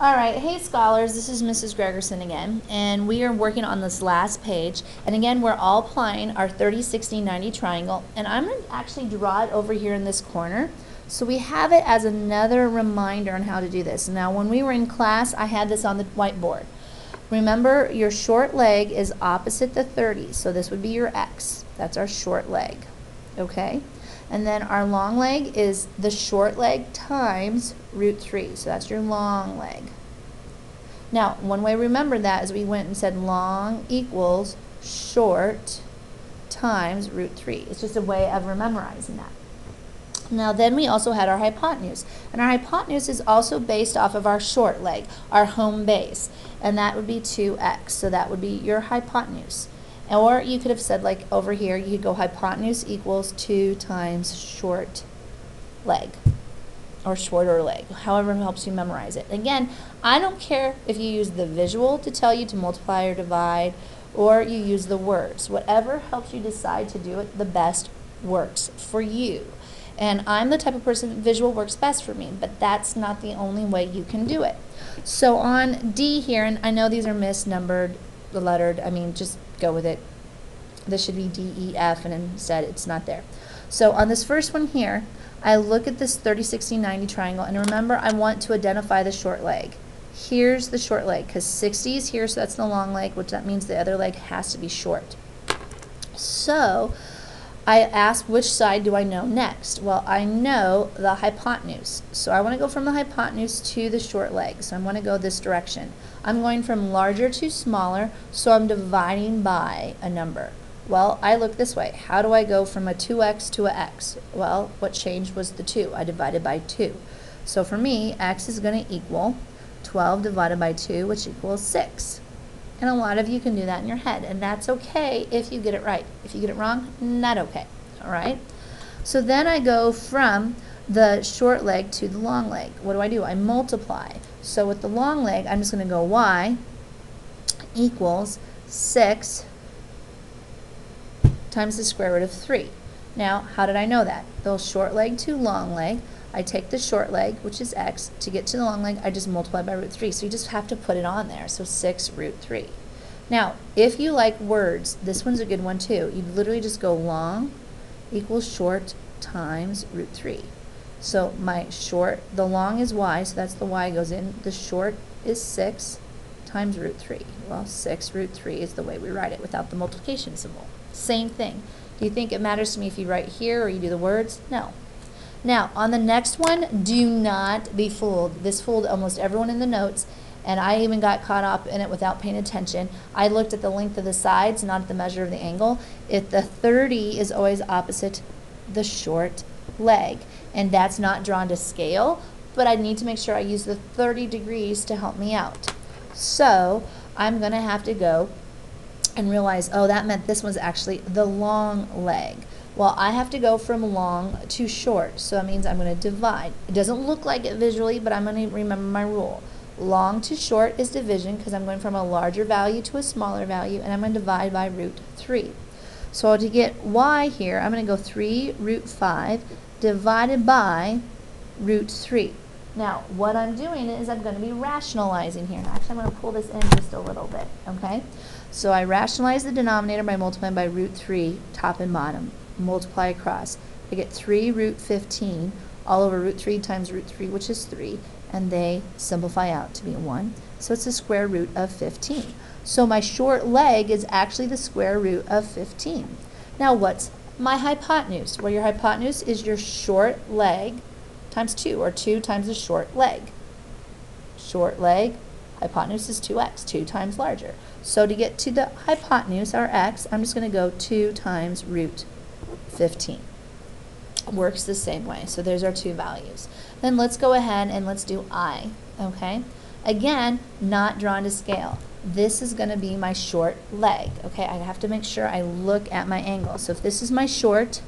All right, hey scholars, this is Mrs. Gregerson again, and we are working on this last page. And again, we're all applying our 30, 60, 90 triangle, and I'm going to actually draw it over here in this corner. So we have it as another reminder on how to do this. Now, when we were in class, I had this on the whiteboard. Remember, your short leg is opposite the 30, so this would be your X. That's our short leg, okay? And then our long leg is the short leg times root 3. So that's your long leg. Now, one way to remember that is we went and said long equals short times root 3. It's just a way of memorizing that. Now then we also had our hypotenuse. And our hypotenuse is also based off of our short leg, our home base. And that would be 2x. So that would be your hypotenuse. Or you could have said, like over here, you could go hypotenuse equals 2 times short leg, or shorter leg, however it helps you memorize it. Again, I don't care if you use the visual to tell you to multiply or divide, or you use the words. Whatever helps you decide to do it the best works for you. And I'm the type of person, visual works best for me, but that's not the only way you can do it. So on D here, and I know these are misnumbered, lettered, I mean, just go with it. This should be D, E, F, and instead it's not there. So on this first one here, I look at this 30, 60, 90 triangle, and remember, I want to identify the short leg. Here's the short leg, because 60 is here, so that's the long leg, which that means the other leg has to be short. So I asked, which side do I know next? Well, I know the hypotenuse. So I want to go from the hypotenuse to the short leg. So I want to go this direction. I'm going from larger to smaller, so I'm dividing by a number. Well, I look this way. How do I go from a 2x to a x? Well, what changed was the 2. I divided by 2. So for me, x is going to equal 12 divided by 2, which equals 6. And a lot of you can do that in your head, and that's okay if you get it right. If you get it wrong, not okay. All right? So then I go from the short leg to the long leg. What do? I multiply. So with the long leg, I'm just going to go y equals 6 times the square root of 3. Now, how did I know that? Those short leg to long leg, I take the short leg, which is x, to get to the long leg, I just multiply by root 3. So you just have to put it on there. So 6 root 3. Now, if you like words, this one's a good one too. You literally just go long equals short times root 3. So my short, the long is y, so that's the y goes in. The short is 6 times root 3. Well, 6 root 3 is the way we write it without the multiplication symbol. Same thing. Do you think it matters to me if you write here or you do the words? No. Now, on the next one, do not be fooled. This fooled almost everyone in the notes, and I even got caught up in it without paying attention. I looked at the length of the sides, not at the measure of the angle. If the 30 is always opposite the short leg, and that's not drawn to scale, but I need to make sure I use the 30 degrees to help me out. So I'm going to have to go and realize, oh, that meant this was actually the long leg. Well, I have to go from long to short, so that means I'm going to divide. It doesn't look like it visually, but I'm going to remember my rule. Long to short is division because I'm going from a larger value to a smaller value, and I'm going to divide by root 3. So to get y here, I'm going to go 3 root 5 divided by root 3. Now, what I'm doing is I'm going to be rationalizing here. Actually, I'm going to pull this in just a little bit, okay? So I rationalize the denominator by multiplying by root 3, top and bottom. Multiply across. I get 3 root 15 all over root 3 times root 3, which is 3, and they simplify out to be 1. So it's the square root of 15. So my short leg is actually the square root of 15. Now what's my hypotenuse? Well, your hypotenuse is your short leg times 2, or 2 times the short leg. Short leg, hypotenuse is 2x, 2 times larger. So to get to the hypotenuse, our x, I'm just going to go 2 times root 15. Works the same way. So there's our two values. Then let's go ahead and let's do I. Okay? Again, not drawn to scale. This is going to be my short leg. Okay? I have to make sure I look at my angle. So if this is my short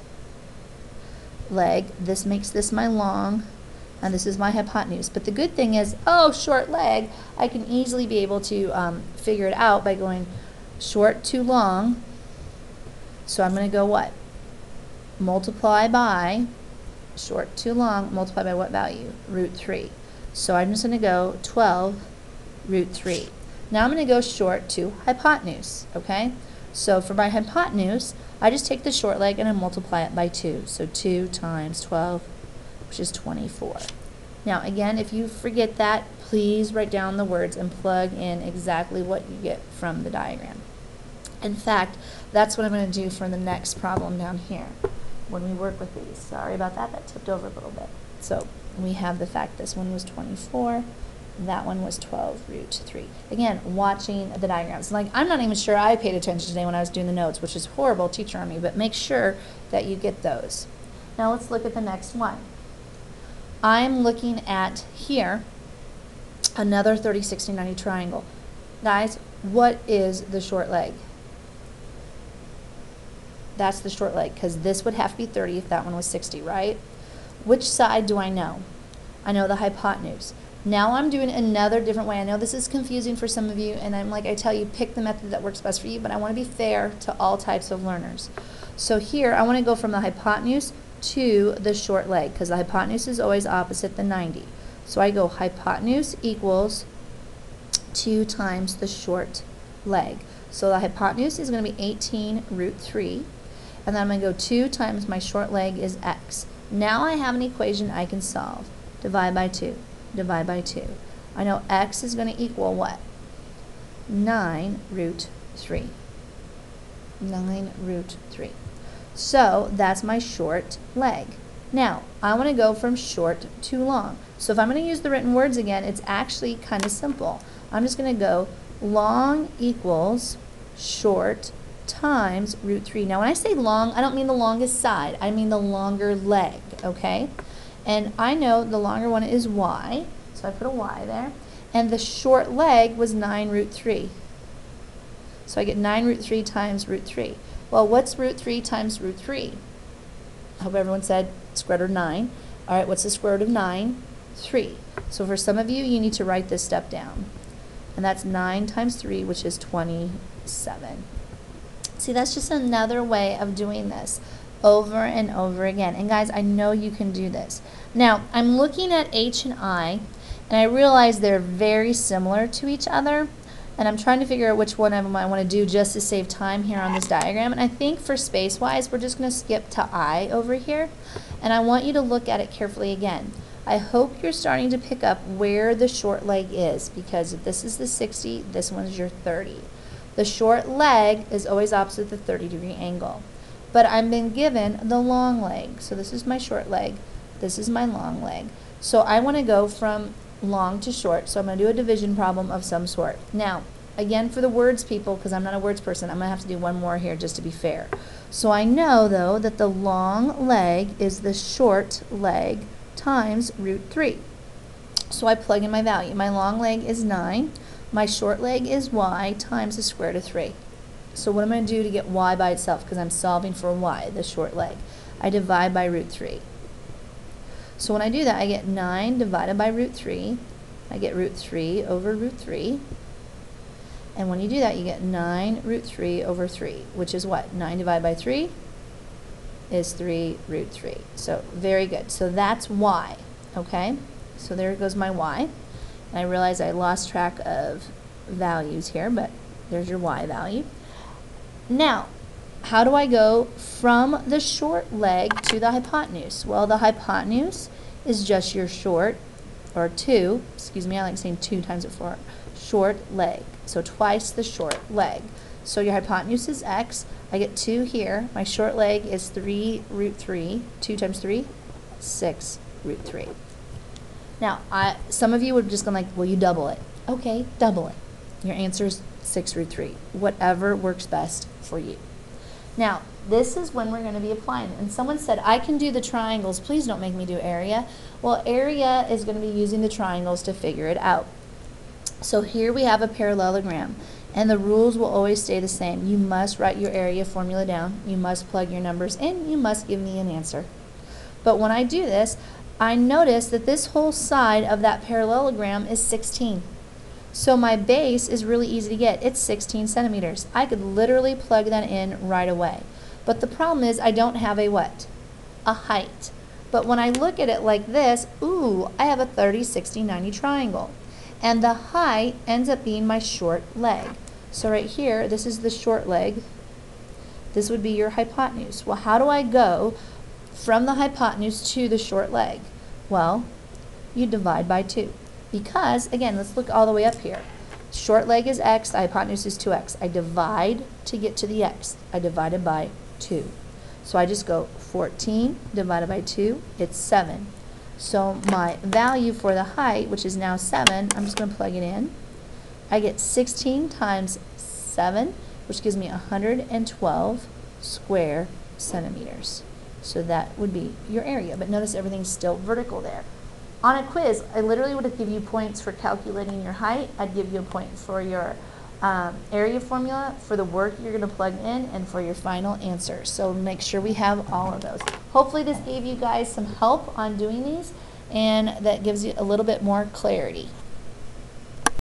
leg, this makes this my long, and this is my hypotenuse. But the good thing is, oh, short leg, I can easily be able to figure it out by going short to long. So I'm going to go what? Multiply by short to long, multiply by what value? Root 3. So I'm just going to go 12 root 3. Now I'm going to go short to hypotenuse, okay? So for my hypotenuse, I just take the short leg and I multiply it by 2. So 2 times 12, which is 24. Now again, if you forget that, please write down the words and plug in exactly what you get from the diagram. In fact, that's what I'm going to do for the next problem down here when we work with these. Sorry about that, that tipped over a little bit. So we have the fact this one was 24, that one was 12 root 3. Again, watching the diagrams. Like, I'm not even sure I paid attention today when I was doing the notes, which is horrible, teacher on me, but make sure that you get those. Now let's look at the next one. I'm looking at here another 30, 60, 90 triangle. Guys, what is the short leg? That's the short leg, because this would have to be 30 if that one was 60, right? Which side do I know? I know the hypotenuse. Now I'm doing another different way. I know this is confusing for some of you, and I'm like I tell you, pick the method that works best for you, but I want to be fair to all types of learners. So here, I want to go from the hypotenuse to the short leg, because the hypotenuse is always opposite the 90. So I go hypotenuse equals 2 times the short leg. So the hypotenuse is going to be 18 root 3, and then I'm going to go 2 times my short leg is x. Now I have an equation I can solve. Divide by 2. Divide by 2. I know x is going to equal what? 9 root 3. 9 root 3. So that's my short leg. Now, I want to go from short to long. So if I'm going to use the written words again, it's actually kind of simple. I'm just going to go long equals short times root 3. Now when I say long, I don't mean the longest side. I mean the longer leg, okay? And I know the longer one is y, so I put a y there. And the short leg was 9 root 3. So I get 9 root 3 times root 3. Well, what's root 3 times root 3? I hope everyone said square root of 9. All right, what's the square root of 9? 3. So for some of you, you need to write this step down. And that's 9 times 3, which is 27. See, that's just another way of doing this over and over again. And guys, I know you can do this. Now, I'm looking at H and I, and I realize they're very similar to each other. And I'm trying to figure out which one of them I want to do just to save time here on this diagram. And I think for space-wise, we're just going to skip to I over here. And I want you to look at it carefully again. I hope you're starting to pick up where the short leg is, because if this is the 60, this one is your 30. The short leg is always opposite the 30-degree angle. But I've been given the long leg. So this is my short leg. This is my long leg. So I want to go from long to short. So I'm going to do a division problem of some sort. Now, again, for the words people, because I'm not a words person, I'm going to have to do one more here just to be fair. So I know, though, that the long leg is the short leg times root 3. So I plug in my value. My long leg is 9. My short leg is y times the square root of 3. So what am I going to do to get y by itself, because I'm solving for y, the short leg? I divide by root 3. So when I do that, I get 9 divided by root 3. I get root 3 over root 3. And when you do that, you get 9 root 3 over 3, which is what? 9 divided by 3 is 3 root 3. So very good. So that's y, okay? So there goes my y. And I realize I lost track of values here, but there's your y value. Now, how do I go from the short leg to the hypotenuse? Well, the hypotenuse is just your short, or 2, excuse me, I like saying 2 times it 4, short leg. So twice the short leg. So your hypotenuse is x. I get 2 here. My short leg is 3 root 3. 2 times 3, 6 root 3. Now, some of you would just go like, well, you double it. Okay, double it. Your answer is 6 root 3. Whatever works best for you. Now, this is when we're going to be applying it. And someone said, I can do the triangles. Please don't make me do area. Well, area is going to be using the triangles to figure it out. So here we have a parallelogram. And the rules will always stay the same. You must write your area formula down. You must plug your numbers in. You must give me an answer. But when I do this, I notice that this whole side of that parallelogram is 16. So my base is really easy to get. It's 16 centimeters. I could literally plug that in right away. But the problem is I don't have a what? A height. But when I look at it like this, ooh, I have a 30, 60, 90 triangle. And the height ends up being my short leg. So right here, this is the short leg. This would be your hypotenuse. Well, how do I go from the hypotenuse to the short leg? Well, you divide by 2. Because, again, let's look all the way up here. Short leg is x, the hypotenuse is 2x. I divide to get to the x. I divided by 2. So I just go 14 divided by 2, it's 7. So my value for the height, which is now 7, I'm just going to plug it in. I get 16 times 7, which gives me 112 square centimeters. So that would be your area. But notice everything's still vertical there. On a quiz, I literally would give you points for calculating your height. I'd give you a point for your area formula, for the work you're going to plug in, and for your final answer. So make sure we have all of those. Hopefully this gave you guys some help on doing these, and that gives you a little bit more clarity.